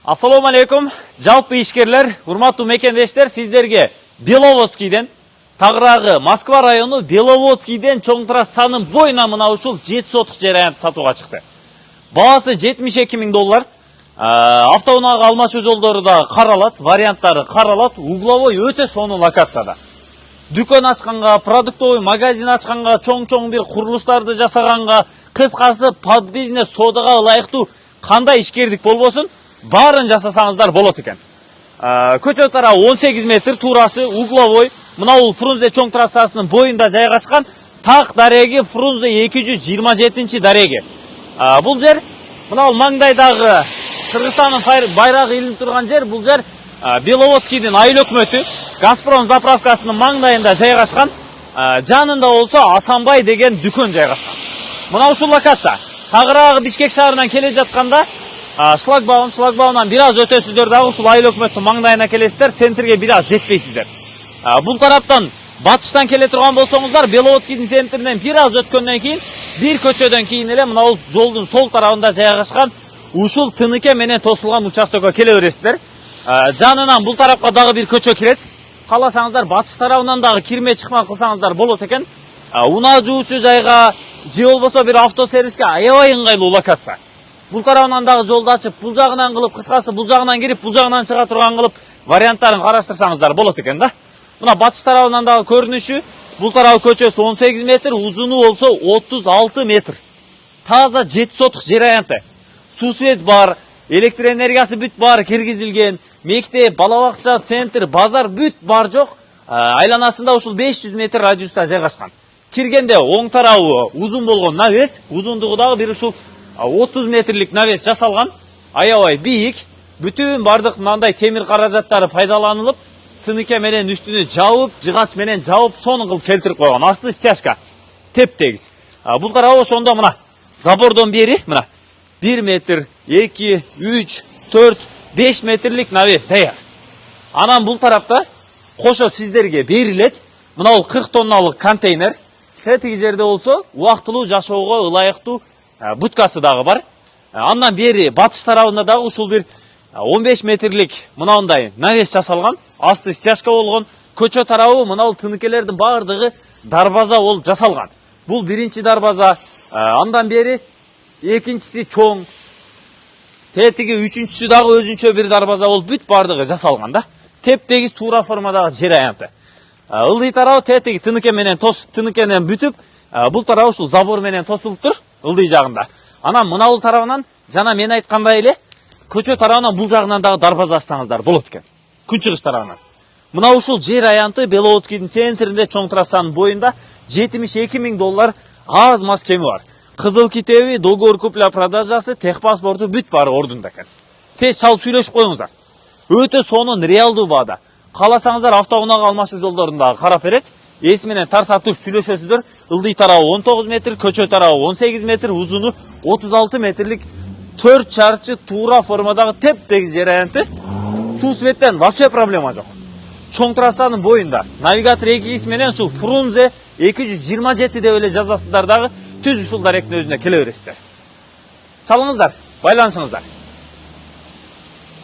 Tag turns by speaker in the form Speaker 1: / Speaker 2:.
Speaker 1: Assalamu alaikum. Жалпы ишкерлер, урматтуу мекендештер, сиздерге Беловодскийден, тагыраагы Москва району Беловодскийден чоң трассанын боюна мына ушул 7 сотук жер аянты сатууга чыкты. Баасы 72 000 доллар. Автоунаага алмашуу жолдору да каралат, варианттары каралат, угловой өтө сонун локацияда. Дүкөн ачканга, продуктовый магазин ачканга, чоң бир курулуштарды жасаганга, кыскасы под бизнес содага ылайыктуу кандай ишкердик болбосун, барын жасасаңыздар болот экен. Көчө тарабы 18 метр, туурасы угловой, мына бул Фрунзе чоң трассасынын боюнда жайгашкан, так дареги Фрунзе 227 дареги. Бул жер мына бул маңдайдагы Кыргызстандын байрагы илинип турган жер, бул жер Беловодскийдин айыл өкмөтү Газпром заправкасынын маңдайында жайгашкан, жанында болсо Асанбай деген дүкөн жайгашкан. Мына ушул локация. Тагыраагы Бишкек шаарынан келе жатканда шлагбаумдан бир аз өтөсүздөр дагы ушул айыл өкмөттүн маңдайына келесиздер, центрге бир аз жетпейсиздер. Бул тараптан батыштан келе турган болсоңуздар, Беловодскийдин центринен бир аз өткөндөн кийин, бир көчөдөн кийин эле мына бул жолдун сол тарабында жайгашкан ушул тыныке менен тосулган участокко келе бересиздер. Жанынан бул тарапка дагы бир көчө кирет. Кааласаңыздар батыш тарабынан дагы кирме чыкма кылсаңыздар болот экен. Унаа жуучу жайга же болбосо бир автосервиске аябай ыңгайлуу локация. Бул тарабынан дагы жолду ачып, бул жагынан кылып, кыскасы бул жагынан кирип, бул жагынан чыга турган кылып варианттарын караштырсаңыздар болот экен да. Мына батыш тарабынан дагы көрүнүшү, бул тарабы көчөсү 18 метр, узуну болсо 36 метр. Таза 7 сотук жер аянты. Суу свет бар, электр энергиясы бүт бар киргизилген, мектеп, бала бакча, центр, базар бүт бар жок. Айланасында ушул 500 метр радиуста жайгашкан. Киргенде оң тарабы узун болгон навес, узундугу дагы бир ушул 30 метрлик навес жасалган. Аябай бийик, бүтүн бардык мындай темир каражаттары пайдаланылып, тыныке менен үстүнү жабып, жыгач менен жабып, сонун кылып келтирип койгон. Асты стяжка теп-тегиз. Бул тарабы ошондо мына забордон бери мына 1 метр, 2, 3, 4, 5 метрлик навес даяр. Анан бул тарапта кошо сиздерге берилет. Мына бул 40 тонналык контейнер. Тетиги жерде болсо убактылуу жашоого ылайыктуу будкасы дагы бар. Андан бери батыш тарабында дагы ушул бир 15 метрлик мынандай навес жасалган. Асты стяжка болгон. Көчө тарабы мына бул тыныкелердин баардыгы дарбаза болуп жасалган. Бул биринчи дарбаза. Андан бери экинчиси чоң. Тетиги үчүнчүсү дагы өзүнчө бир дарбаза болуп бүт баардыгы жасалган да. Теп-тегиз туура формадагы жер аянты. Ылдый тарабы тетиги тыныке менен тыныкенен бүтүп, бул тарабы ушул забор менен тосулуп тур, ылдый жагында. Анан мына бул тарабынан жана мен айткандай эле көчө тарабынан бул жагынан дагы дарбаза ачсаңыздар болот экен. Күнчыгыш тарабынан. Мына ушул жер аянты Беловодскийдин центринде чоң трассанын боюнда 72 000 доллар аз мас кеми бар. Кызыл китеби, договор купля-продажасы, техпаспорту бүт бары ордунда экен. Тез чалып сүйлөшүп коюңуздар. Өтө сонун реалдуу баада. Кааласаңыздар автоунаага алмашуу жолдорунда карап берет. Эси менен тарсатып сүйлөшөсүздөр. Ылдый тарабы 19 метр, көчө тарабы 18 метр, узуну 36 метрлик 4 чарчы туура формадагы теп-тегиз жер аянты. Суу светтен вообще проблема жок. Чоң трассанын боюнда навигатор экигиси менен ушул Фрунзе 227 деп эле жазасыздар дагы түз ушул даректин өзүнө келе бересиздер. Чалыңыздар, байланышыңыздар.